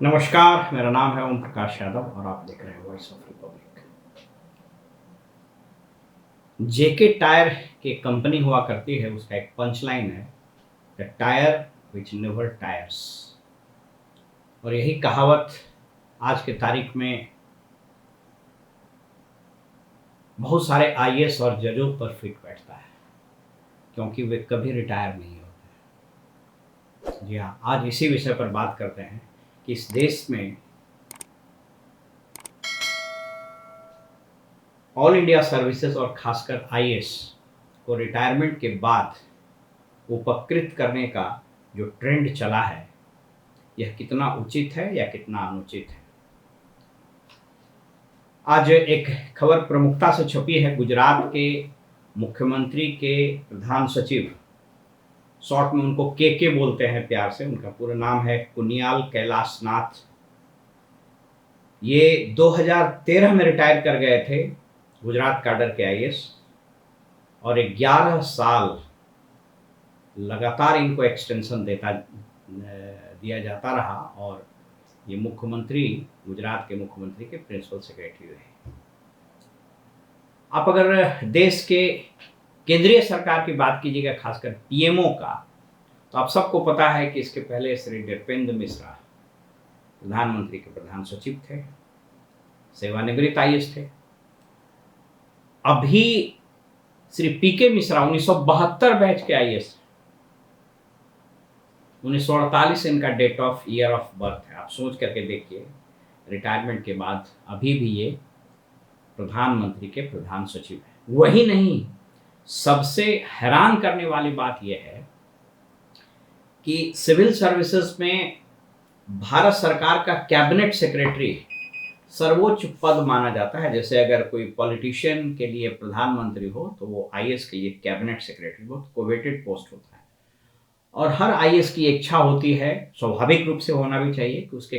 नमस्कार, मेरा नाम है ओम प्रकाश यादव और आप देख रहे हैं voice of Republic. JK tyre की कंपनी हुआ करती है, उसका एक पंच लाइन है, the tyre which never tyres. और यही कहावत आज के तारीख में बहुत सारे आईएएस और जजों पर फिट बैठता है, क्योंकि वे कभी रिटायर नहीं होते। जी हाँ, आज इसी विषय पर बात करते हैं कि इस देश में ऑल इंडिया सर्विसेज और खासकर आईएएस को रिटायरमेंट के बाद उपकृत करने का जो ट्रेंड चला है, यह कितना उचित है या कितना अनुचित है। आज एक खबर प्रमुखता से छपी है। गुजरात के मुख्यमंत्री के प्रधान सचिव, शॉर्ट में उनको के बोलते हैं प्यार से, उनका पूरा नाम है कुनियाल कैलाशनाथ। ये 2013 में रिटायर कर गए थे गुजरात कैडर के आईएएस, और 11 साल लगातार इनको एक्सटेंशन दिया जाता रहा और ये मुख्यमंत्री, गुजरात के मुख्यमंत्री के प्रिंसिपल सेक्रेटरी रहे। आप अगर देश के केंद्रीय सरकार की बात कीजिएगा, खासकर पीएमओ का, तो आप सबको पता है कि इसके पहले श्री नृपेंद्र मिश्रा प्रधानमंत्री के प्रधान सचिव थे, सेवानिवृत्त आईएएस थे। अभी श्री पीके मिश्रा 1972 बैच के आईएएस, 1948 इनका date of year of birth है। आप सोच करके देखिए, रिटायरमेंट के बाद अभी भी ये प्रधानमंत्री के प्रधान सचिव हैं। वही नहीं, सबसे हैरान करने वाली बात यह है कि सिविल सर्विसेज में भारत सरकार का कैबिनेट सेक्रेटरी सर्वोच्च पद माना जाता है। जैसे अगर कोई पॉलिटिशियन के लिए प्रधानमंत्री हो, तो वो आईएएस के लिए कैबिनेट सेक्रेटरी बहुत कोवेटेड पोस्ट होता है। और हर आईएएस की इच्छा होती है, स्वाभाविक रूप से होना भी चाहिए, कि उसके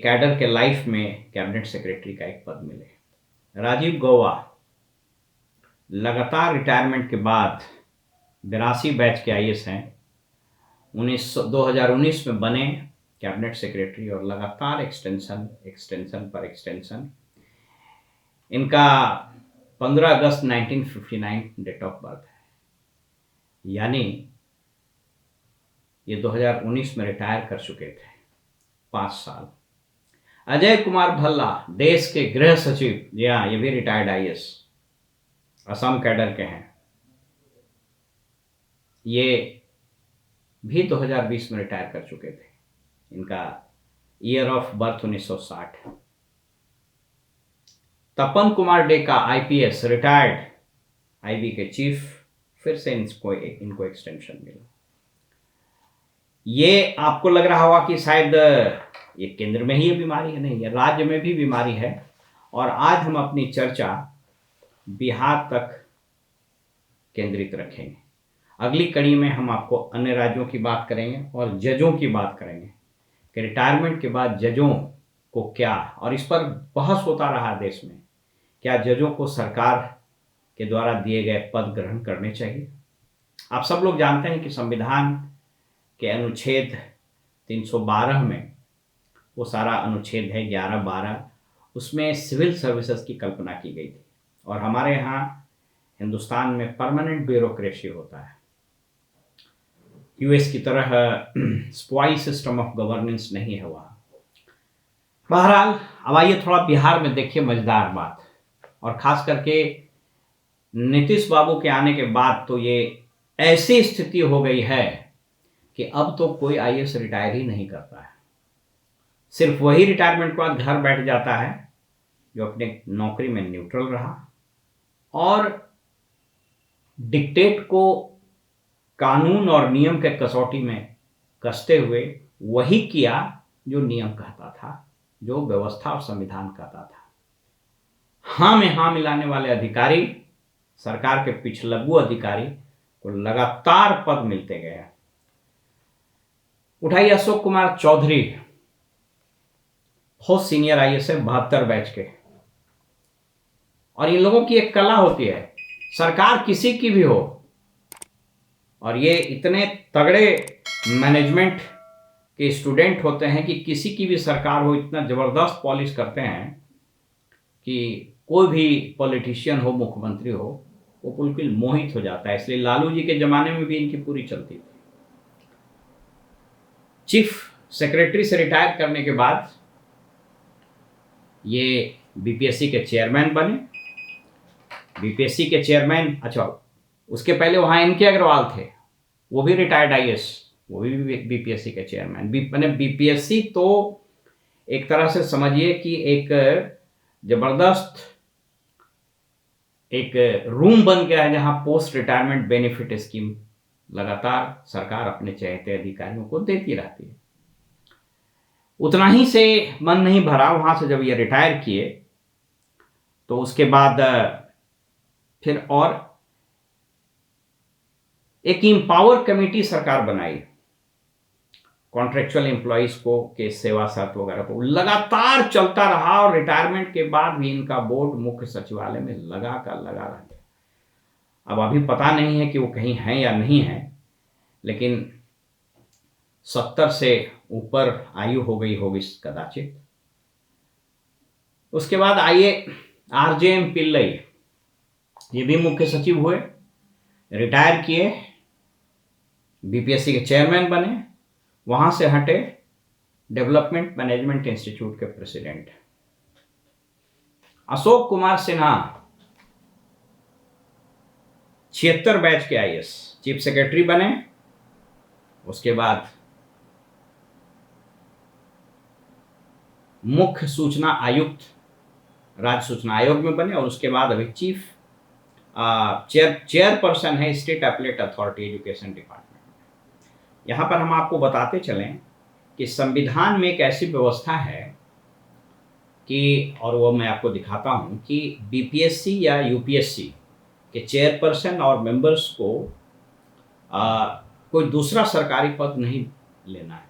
कैडर के लाइफ में कैबिनेट सेक्रेटरी का एक पद मिले। राजीव गौबा लगातार रिटायरमेंट के बाद 82 बैच के आईएएस हैं। 2019 में बने कैबिनेट सेक्रेटरी और लगातार एक्सटेंशन पर एक्सटेंशन। इनका 15 अगस्त 1959 डेट ऑफ बर्थ है, यानी ये 2019 में रिटायर कर चुके थे, 5 साल। अजय कुमार भल्ला, देश के गृह सचिव, जी हाँ, ये भी रिटायर्ड आईएएस, असम कैडर के हैं। ये भी 2020 में रिटायर कर चुके थे। इनका ईयर ऑफ बर्थ 1960 है। Tapan Kumar Deka, IPS, retired, IB के चीफ, फिर से इनको एक्सटेंशन मिला। ये आपको लग रहा होगा कि शायद ये केंद्र में ही ये बीमारी है, नहीं, ये राज्य में भी बीमारी है। और आज हम अपनी चर्चा बिहार तक केंद्रित रखेंगे। अगली कड़ी में हम आपको अन्य राज्यों की बात करेंगे और जजों की बात करेंगे कि रिटायरमेंट के बाद जजों को क्या, और इस पर बहस होता रहा देश में, क्या जजों को सरकार के द्वारा दिए गए पद ग्रहण करने चाहिए। आप सब लोग जानते हैं कि संविधान के अनुच्छेद 312 में, वो सारा अनुच्छेद है 11, 12, उसमें सिविल सर्विसेज की कल्पना की गई थी। और हमारे यहाँ हिंदुस्तान में परमानेंट ब्यूरोक्रेसी होता है, यूएस की तरह स्पाई सिस्टम ऑफ गवर्नेंस नहीं है वहाँ। बहरहाल, अब आइए थोड़ा बिहार में देखिए मजेदार बात। और खास करके नीतीश बाबू के आने के बाद तो ये ऐसी स्थिति हो गई है कि अब तो कोई आईएएस रिटायर ही नहीं करता है। सिर्फ वही रिटायरमेंट के बाद घर बैठ जाता है जो अपने नौकरी में न्यूट्रल रहा और डिक्टेट को कानून और नियम के कसौटी में कसते हुए वही किया जो नियम कहता था, जो व्यवस्था और संविधान कहता था। हाँ में हाँ मिलाने वाले अधिकारी, सरकार के पिछलग्गू अधिकारी को लगातार पद मिलते गए। उठाइए अशोक कुमार चौधरी, बहुत सीनियर आईएएस है, 72 बैच के। और इन लोगों की एक कला होती है, सरकार किसी की भी हो, और ये इतने तगड़े मैनेजमेंट के स्टूडेंट होते हैं कि किसी की भी सरकार हो इतना ज़बरदस्त पॉलिश करते हैं कि कोई भी पॉलिटिशियन हो, मुख्यमंत्री हो, वो बिल्कुल मोहित हो जाता है। इसलिए लालू जी के ज़माने में भी इनकी पूरी चलती थी। चीफ सेक्रेटरी से रिटायर करने के बाद ये बीपीएससी के चेयरमैन बने। बीपीएससी के चेयरमैन, अच्छा उसके पहले वहाँ एन के अग्रवाल थे, वो भी रिटायर्ड आईएएस, वो भी बीपीएससी के चेयरमैन। मैंने बीपीएससी तो एक तरह से समझिए कि एक जबरदस्त एक रूम बन गया है जहां पोस्ट रिटायरमेंट बेनिफिट स्कीम लगातार सरकार अपने चहेते अधिकारियों को देती रहती है। उतना ही से मन नहीं भरा वहां से जब ये रिटायर किए तो उसके बाद फिर और एक इम्पावर कमेटी सरकार बनाई कॉन्ट्रेक्चुअल एम्प्लॉइज को के सेवा शर्त वगैरह को, लगातार चलता रहा और रिटायरमेंट के बाद भी इनका बोर्ड मुख्य सचिवालय में लगा रह गया। अब अभी पता नहीं है कि वो कहीं है या नहीं है, लेकिन 70 से ऊपर आयु हो गई होगी कदाचित। उसके बाद आइए RJM पिल्लई, ये भी मुख्य सचिव हुए, रिटायर किए, बीपीएससी के चेयरमैन बने, वहां से हटे, डेवलपमेंट मैनेजमेंट इंस्टीट्यूट के प्रेसिडेंट। अशोक कुमार सिन्हा 76 बैच के आईएएस, चीफ सेक्रेटरी बने, उसके बाद मुख्य सूचना आयुक्त राज्य सूचना आयोग में बने और उसके बाद अभी चीफ चेयरपर्सन है state appellate authority education department. यहाँ पर हम आपको बताते चलें कि संविधान में एक ऐसी व्यवस्था है कि, और वो मैं आपको दिखाता हूँ कि बीपीएससी या यूपीएससी के चेयरपर्सन और मेंबर्स को कोई दूसरा सरकारी पद नहीं लेना है।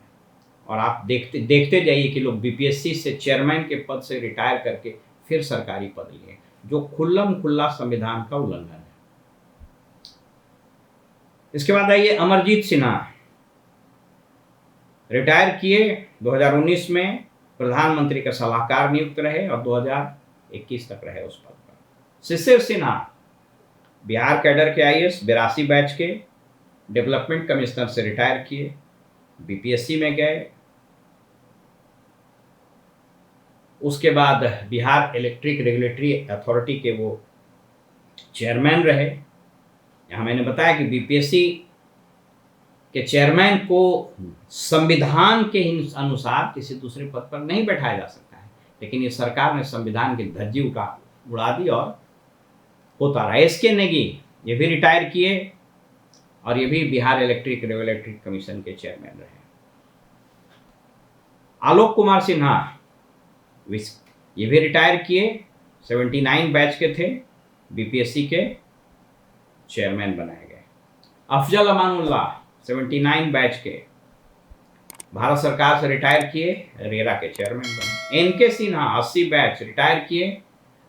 और आप देखते जाइए कि लोग बीपीएससी से चेयरमैन के पद से रिटायर करके फिर सरकारी पद लिए, जो खुल्ला संविधान का उल्लंघन है। इसके बाद आइए अमरजीत सिन्हा, रिटायर किए, 2019 में प्रधानमंत्री का सलाहकार नियुक्त रहे और 2021 तक रहे उस पद पर। शिशिर सिन्हा बिहार कैडर के आईएएस, 82 बैच के, डेवलपमेंट कमिश्नर से रिटायर किए, बीपीएससी में गए, उसके बाद बिहार इलेक्ट्रिक रेगुलेटरी अथॉरिटी के वो चेयरमैन रहे। यहाँ मैंने बताया कि बीपीएससी के चेयरमैन को संविधान के अनुसार किसी दूसरे पद पर नहीं बैठाया जा सकता है, लेकिन ये सरकार ने संविधान की धज्जी उड़ा दी और होता रहा। एसके नेगी, ये भी रिटायर किए और ये भी बिहार इलेक्ट्रिक रेगुलेटरी कमीशन के चेयरमैन रहे। आलोक कुमार सिन्हा, ये भी रिटायर किए, 79 बैच के थे, बीपीएससी के चेयरमैन बनाए गए। अफजल अमानुल्लाह 79 बैच के, भारत सरकार से रिटायर किए, रेरा के चेयरमैन बने। एनके सिन्हा 80 बैच, रिटायर किए,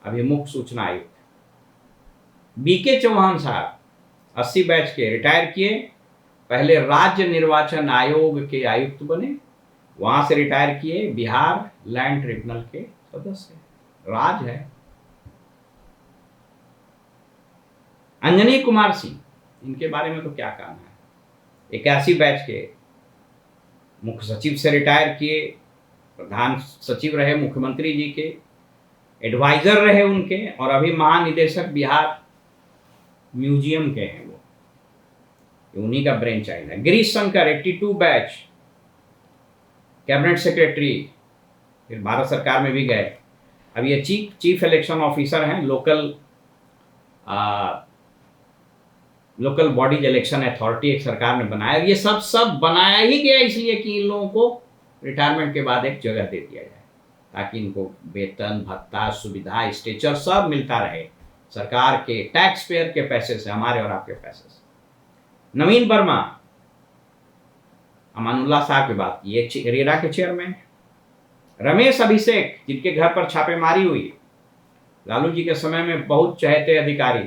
अभी मुख्य सूचना आयुक्त। बीके चौहान साहब 80 बैच के, रिटायर किए, पहले राज्य निर्वाचन आयोग के आयुक्त बने, वहां से रिटायर किए, बिहार लैंड ट्रिब्यूनल के सदस्य, राज है। अंजनी कुमार सिंह, इनके बारे में तो क्या कहना है, 81 बैच के, मुख्य सचिव से रिटायर किए, प्रधान सचिव रहे मुख्यमंत्री जी के, एडवाइजर रहे उनके, और अभी महानिदेशक बिहार म्यूजियम के हैं, वो उन्हीं का ब्रेन चाइल्ड है। Girish Shankar 82 batch, cabinet secretary, फिर भारत सरकार में भी गए। अब ये चीफ इलेक्शन ऑफिसर हैं लोकल बॉडीज इलेक्शन अथॉरिटी, एक सरकार ने बनाया। ये सब बनाया ही गया इसलिए कि इन लोगों को रिटायरमेंट के बाद एक जगह दे दिया जाए, ताकि इनको वेतन भत्ता सुविधा स्टेचर सब मिलता रहे सरकार के टैक्स पेयर के पैसे से, हमारे और आपके पैसे से। नवीन वर्मा, अमानुल्लाह साहब की बात, ये रेरा के चेयरमैन। रमेश अभिषेक, जिनके घर पर छापेमारी हुई, लालू जी के समय में बहुत चहेते अधिकारी,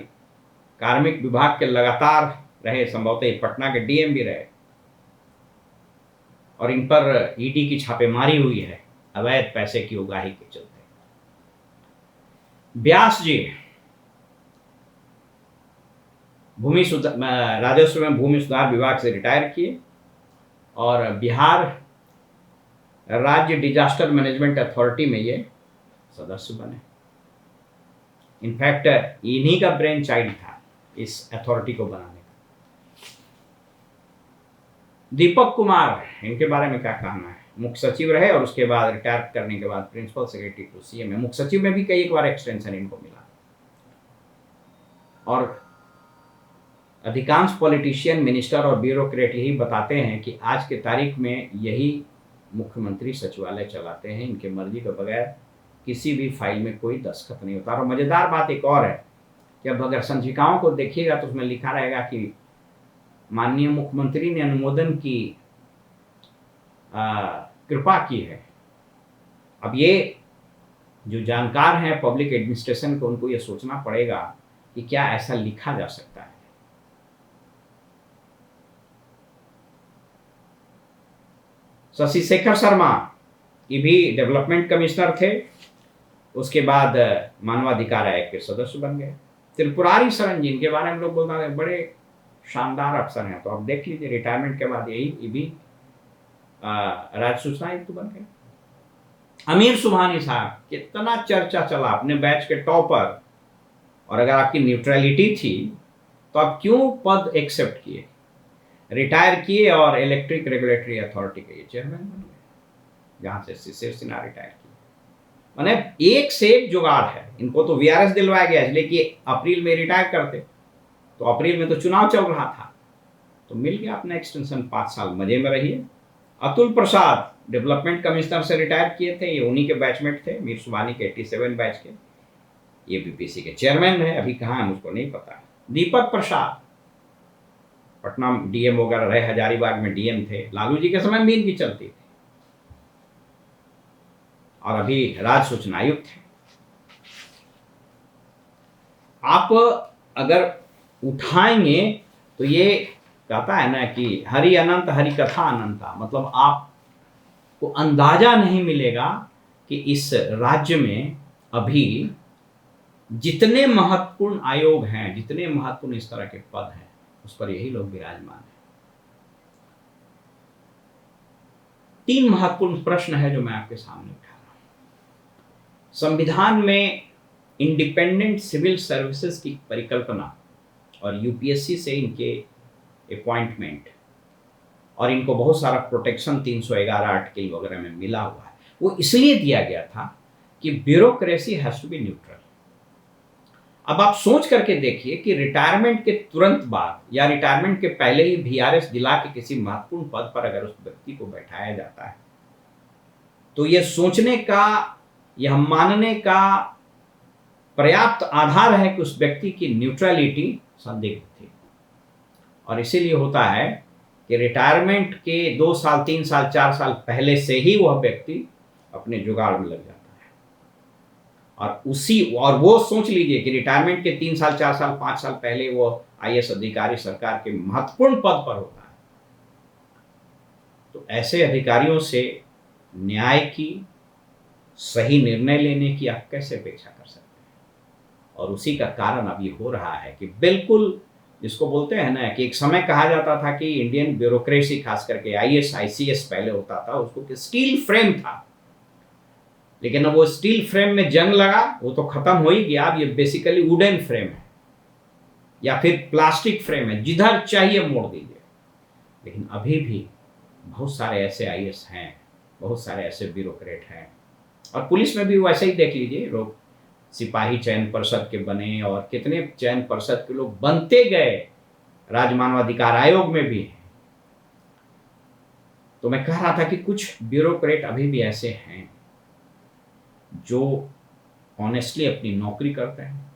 कार्मिक विभाग के लगातार रहे, संभवतः पटना के डीएम भी रहे, और इन पर ईडी की छापेमारी हुई है अवैध पैसे की उगाही के चलते। व्यास जी राजस्व में भूमि सुधार विभाग से रिटायर किए और बिहार राज्य डिजास्टर मैनेजमेंट अथॉरिटी में ये सदस्य बने। इनफैक्ट इन्हीं का ब्रेन चाइल्ड था इस अथॉरिटी को बनाने का। दीपक कुमार, इनके बारे में क्या कहना है? मुख्य सचिव रहे और उसके बाद रिटायर करने के बाद प्रिंसिपल सेक्रेटरी टू सीएम में, मुख्य सचिव में भी कई एक बार एक्सटेंशन इनको मिला। और अधिकांश पॉलिटिशियन, मिनिस्टर और ब्यूरोक्रेट यही बताते हैं कि आज के तारीख में यही मुख्यमंत्री सचिवालय चलाते हैं, इनके मर्जी के बगैर किसी भी फाइल में कोई दस्तखत नहीं होता। और मजेदार बात एक और है कि अब अगर संचिकाओं को देखिएगा तो उसमें लिखा रहेगा कि माननीय मुख्यमंत्री ने अनुमोदन की कृपा की है। अब ये जो जानकार हैं पब्लिक एडमिनिस्ट्रेशन को, उनको ये सोचना पड़ेगा कि क्या ऐसा लिखा जा सकता है। शशि शेखर शर्मा ये भी डेवलपमेंट कमिश्नर थे, उसके बाद मानवाधिकार आयोग के सदस्य बन गए। त्रिपुरारी शरण जी, इनके बारे में लोग बोलते हैं बड़े शानदार अफसर हैं, तो आप देख लीजिए रिटायरमेंट के बाद ये भी राज्य सूचना आयुक्त बन गए। अमीर सुबहानी साहब, कितना चर्चा चला, अपने बैच के टॉपर, और अगर आपकी न्यूट्रलिटी थी तो आप क्यों पद एक्सेप्ट किए? रिटायर किए और इलेक्ट्रिक रेगुलेटरी अथॉरिटी के ये चेयरमैन बन गए, जहां से शिवसेना रिटायर की। माने एक से एक जुगाड़ है। इनको तो वीआरएस दिलवाया गया, इसलिए कि अप्रैल में रिटायर करते, तो अप्रैल में तो चुनाव चल रहा था, तो मिल गया अपना एक्सटेंशन, 5 साल मजे में रहिए। अतुल प्रसाद डेवलपमेंट कमिश्नर से रिटायर किए थे, ये उन्हीं के बैचमेट थे, मीर सुबानी के 87 बैच के, ये बीपीसी के चेयरमैन है, अभी कहाँ है मुझको नहीं पता। दीपक प्रसाद पटना डीएम वगैरह रहे, हजारीबाग में डीएम थे, लालू जी के समय में इनकी चलती थी, और अभी राज्य सूचना आयुक्त है। आप अगर उठाएंगे तो ये कहता है ना कि हरि अनंत हरि कथा अनंता, मतलब आपको अंदाजा नहीं मिलेगा कि इस राज्य में अभी जितने महत्वपूर्ण आयोग हैं, जितने महत्वपूर्ण इस तरह के पद हैं, उस पर यही लोग विराजमान हैं। 3 महत्वपूर्ण प्रश्न है जो मैं आपके सामने उठा रहा हूं। संविधान में इंडिपेंडेंट सिविल सर्विसेज की परिकल्पना और यूपीएससी से इनके अपॉइंटमेंट और इनको बहुत सारा प्रोटेक्शन 311 आर्टिकल वगैरह में मिला हुआ है, वो इसलिए दिया गया था कि bureaucracy has to be neutral. अब आप सोच करके देखिए कि रिटायरमेंट के तुरंत बाद या रिटायरमेंट के पहले ही वीआरएस दिला के किसी महत्वपूर्ण पद पर अगर उस व्यक्ति को बैठाया जाता है, तो यह सोचने का, यह मानने का पर्याप्त आधार है कि उस व्यक्ति की न्यूट्रलिटी संदिग्ध थी। और इसीलिए होता है कि रिटायरमेंट के 2 साल 3 साल 4 साल पहले से ही वह व्यक्ति अपने जुगाड़ में लग जाता है, और वो सोच लीजिए कि रिटायरमेंट के 3 साल 4 साल 5 साल पहले वो आईएएस अधिकारी सरकार के महत्वपूर्ण पद पर होता है। तो ऐसे अधिकारियों से न्याय की, सही निर्णय लेने की आप कैसे अपेक्षा कर सकते हैं? और उसी का कारण अब ये हो रहा है कि बिल्कुल जिसको बोलते हैं ना कि एक समय कहा जाता था कि इंडियन ब्यूरोक्रेसी, खास करके आईएएस आईसीएस पहले होता था उसको कि स्टील फ्रेम था, लेकिन अब वो स्टील फ्रेम में जंग लगा, वो तो खत्म हो ही गया। अब ये बेसिकली वुडन फ्रेम है या फिर प्लास्टिक फ्रेम है, जिधर चाहिए मोड़ दीजिए। लेकिन अभी भी बहुत सारे ऐसे आईएएस हैं, बहुत सारे ऐसे ब्यूरोक्रेट हैं, और पुलिस में भी वैसे ही देख लीजिए, लोग सिपाही चयन परिषद के बने और कितने चयन परिषद के लोग बनते गए, राज्य मानवाधिकार आयोग में भी हैं। तो मैं कह रहा था कि कुछ ब्यूरोक्रेट अभी भी ऐसे हैं जो ऑनेस्टली अपनी नौकरी करते हैं,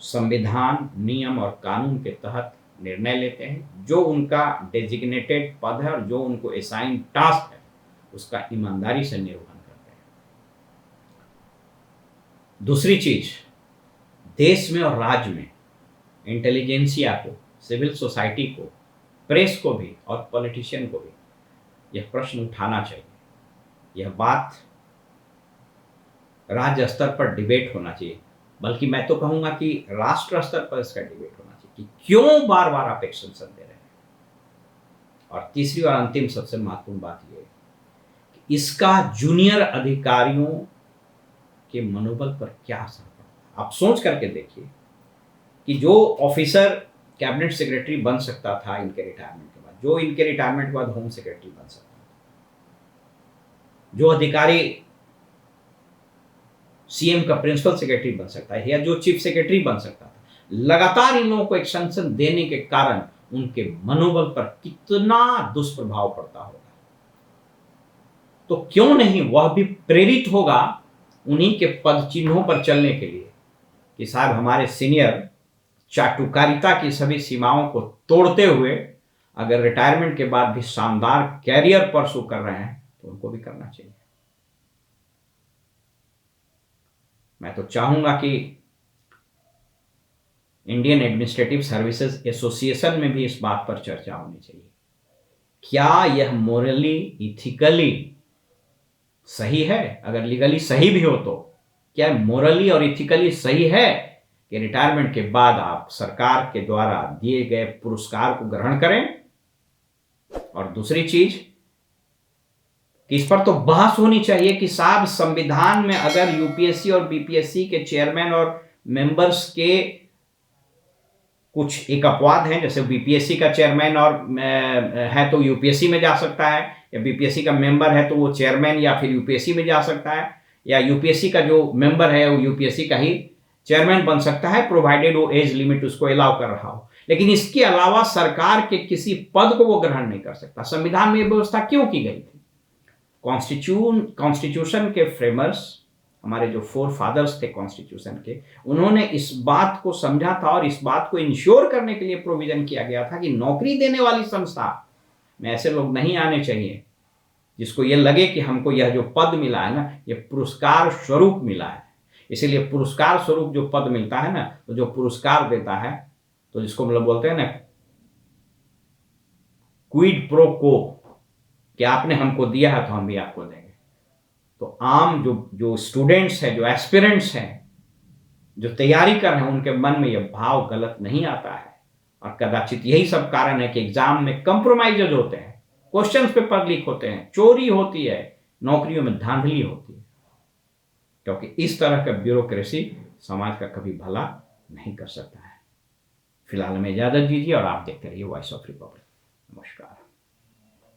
संविधान, नियम और कानून के तहत निर्णय लेते हैं, जो उनका डेजिग्नेटेड पद है और जो उनको असाइन टास्क है उसका ईमानदारी से निर्वहन करते हैं। दूसरी चीज, देश में और राज्य में इंटेलिजेंसिया को, सिविल सोसाइटी को, प्रेस को भी और पॉलिटिशियन को भी यह प्रश्न उठाना चाहिए। यह बात राज्य स्तर पर डिबेट होना चाहिए, बल्कि मैं तो कहूंगा कि राष्ट्र स्तर पर इसका डिबेट होना चाहिए कि क्यों बार बार आप एक्सटेंशन दे रहे हैं। और तीसरी और अंतिम सबसे महत्वपूर्ण बात यह है कि इसका जूनियर अधिकारियों के मनोबल पर क्या असर पड़ता है। आप सोच करके देखिए कि जो ऑफिसर कैबिनेट सेक्रेटरी बन सकता था इनके रिटायरमेंट के बाद, जो इनके रिटायरमेंट के बाद होम सेक्रेटरी बन सकता था, जो अधिकारी सीएम का प्रिंसिपल सेक्रेटरी बन सकता है या जो चीफ सेक्रेटरी बन सकता था, लगातार इन लोगों को एक्सटेंशन देने के कारण उनके मनोबल पर कितना दुष्प्रभाव पड़ता होगा। तो क्यों नहीं वह भी प्रेरित होगा उन्हीं के पद चिन्हों पर चलने के लिए कि साहब हमारे सीनियर चाटुकारिता की सभी सीमाओं को तोड़ते हुए अगर रिटायरमेंट के बाद भी शानदार कैरियर परसू कर रहे हैं तो उनको भी करना चाहिए। मैं तो चाहूंगा कि इंडियन एडमिनिस्ट्रेटिव सर्विसेज एसोसिएशन में भी इस बात पर चर्चा होनी चाहिए, क्या यह मोरली इथिकली सही है? अगर लीगली सही भी हो तो क्या मोरली और इथिकली सही है कि रिटायरमेंट के बाद आप सरकार के द्वारा दिए गए पुरस्कार को ग्रहण करें? और दूसरी चीज कि इस पर तो बहस होनी चाहिए कि साहब संविधान में अगर यूपीएससी और बीपीएससी के चेयरमैन और मेंबर्स के कुछ एक अपवाद हैं, जैसे बीपीएससी का चेयरमैन और है तो यूपीएससी में जा सकता है, या बीपीएससी का मेंबर है तो वो चेयरमैन या फिर यूपीएससी में जा सकता है, या यूपीएससी का जो मेंबर है वो यूपीएससी का ही चेयरमैन बन सकता है, प्रोवाइडेड वो एज लिमिट उसको अलाउ कर रहा हो। लेकिन इसके अलावा सरकार के किसी पद को वो ग्रहण नहीं कर सकता। संविधान में यह व्यवस्था क्यों की गई थी? कॉन्स्टिट्यूशन के फ्रेमर्स, हमारे जो फोर फादर्स थे कॉन्स्टिट्यूशन के, उन्होंने इस बात को समझा था और इस बात को इंश्योर करने के लिए प्रोविजन किया गया था कि नौकरी देने वाली संस्था में ऐसे लोग नहीं आने चाहिए जिसको ये लगे कि हमको यह जो पद मिला है ना, ये पुरस्कार स्वरूप मिला है। इसीलिए पुरस्कार स्वरूप जो पद मिलता है ना, तो जो पुरस्कार देता है, तो जिसको मतलब बोलते हैं ना क्विड प्रो को, कि आपने हमको दिया है तो हम भी आपको देंगे। तो आम जो स्टूडेंट्स हैं, जो एस्पिरेंट्स हैं, जो तैयारी कर रहे हैं, उनके मन में यह भाव गलत नहीं आता है। और कदाचित यही सब कारण है कि एग्जाम में कंप्रोमाइजेज होते हैं, क्वेश्चन पेपर लीक होते हैं, चोरी होती है, नौकरियों में धांधली होती है, क्योंकि इस तरह का ब्यूरोक्रेसी समाज का कभी भला नहीं कर सकता है। फिलहाल में इजाजत दीजिए और आप देखते रहिए वॉइस ऑफ रिपब्लिक। नमस्कार।